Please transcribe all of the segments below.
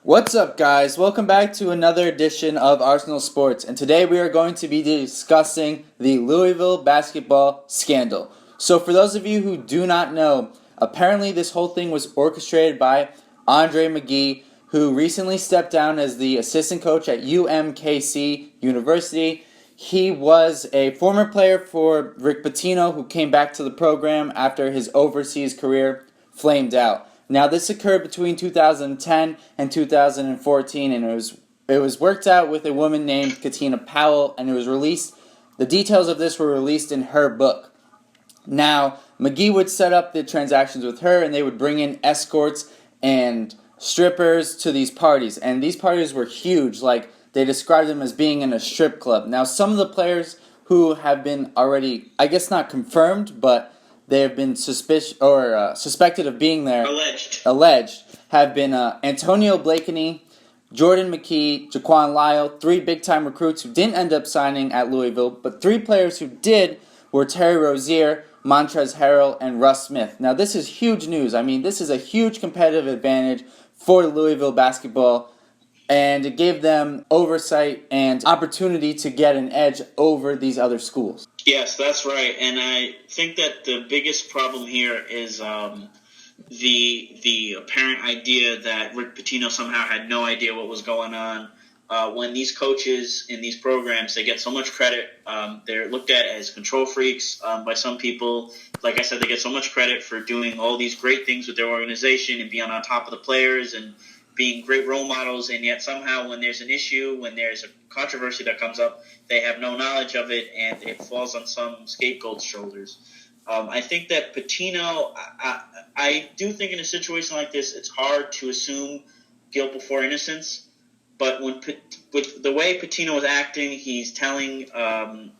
What's up, guys? Welcome back to another edition of Arsenal Sports, and today we are going to be discussing the Louisville basketball scandal. So for those of you who do not know, apparently this whole thing was orchestrated by Andre McGee, who recently stepped down as the assistant coach at UMKC University. He was a former player for Rick Pitino, who came back to the program after his overseas career flamed out. Now, this occurred between 2010 and 2014, and it was worked out with a woman named Katina Powell, and it was released. The details of this were released in her book. Now, McGee would set up the transactions with her, and they would bring in escorts and strippers to these parties, and these parties were huge. Like, they described them as being in a strip club. Now, some of the players who have been already, I guess not confirmed, but they have been suspected of being there. Alleged have been Antonio Blakeney, Jordan McKee, Jaquan Lyle, three big-time recruits who didn't end up signing at Louisville, but three players who did were Terry Rozier, Montrezl Harrell, and Russ Smith. Now, this is huge news. I mean, this is a huge competitive advantage for Louisville basketball, and it gave them oversight and opportunity to get an edge over these other schools. Yes, that's right, and I think that the biggest problem here is the apparent idea that Rick Pitino somehow had no idea what was going on. When these coaches in these programs, they get so much credit. They're looked at as control freaks by some people. Like I said, they get so much credit for doing all these great things with their organization and being on top of the players and being great role models, and yet somehow when there's an issue, when there's a controversy that comes up, they have no knowledge of it, and it falls on some scapegoat's shoulders. I think that Pitino, I do think in a situation like this, it's hard to assume guilt before innocence, but with the way Pitino was acting, he's telling,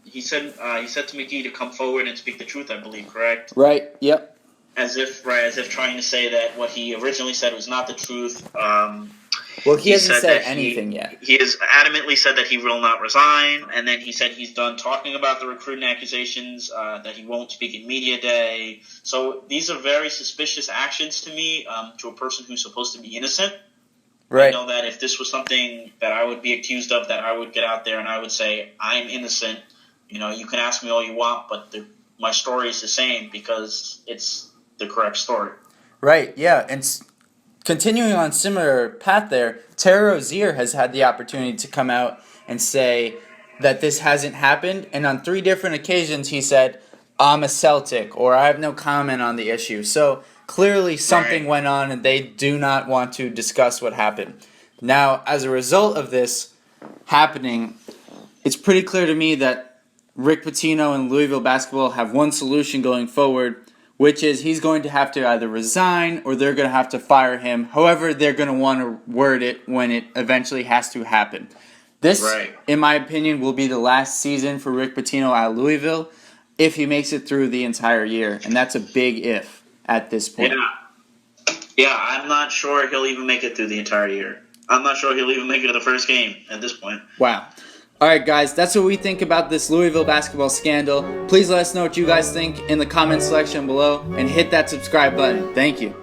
he said to McGee to come forward and speak the truth, I believe, correct? Right, yep. As if trying to say that what he originally said was not the truth. Well, he hasn't said anything yet. He has adamantly said that he will not resign, and then he said he's done talking about the recruiting accusations, that he won't speak in media day. So these are very suspicious actions to me, to a person who's supposed to be innocent. Right. I know that if this was something that I would be accused of, that I would get out there and I would say, I'm innocent. You know, you can ask me all you want, but my story is the same because it's the correct story. Right, yeah, and continuing on similar path there, Terry Rozier has had the opportunity to come out and say that this hasn't happened, and on 3 different occasions he said, I'm a Celtic, or I have no comment on the issue. So clearly something went on and they do not want to discuss what happened. Now, as a result of this happening, it's pretty clear to me that Rick Pitino and Louisville basketball have one solution going forward, which is he's going to have to either resign or they're going to have to fire him. However, they're going to want to word it when it eventually has to happen. This, in my opinion, will be the last season for Rick Pitino at Louisville if he makes it through the entire year, and that's a big if at this point. Yeah, I'm not sure he'll even make it through the entire year. I'm not sure he'll even make it to the first game at this point. Wow. All right, guys, that's what we think about this Louisville basketball scandal. Please let us know what you guys think in the comment section below and hit that subscribe button. Thank you.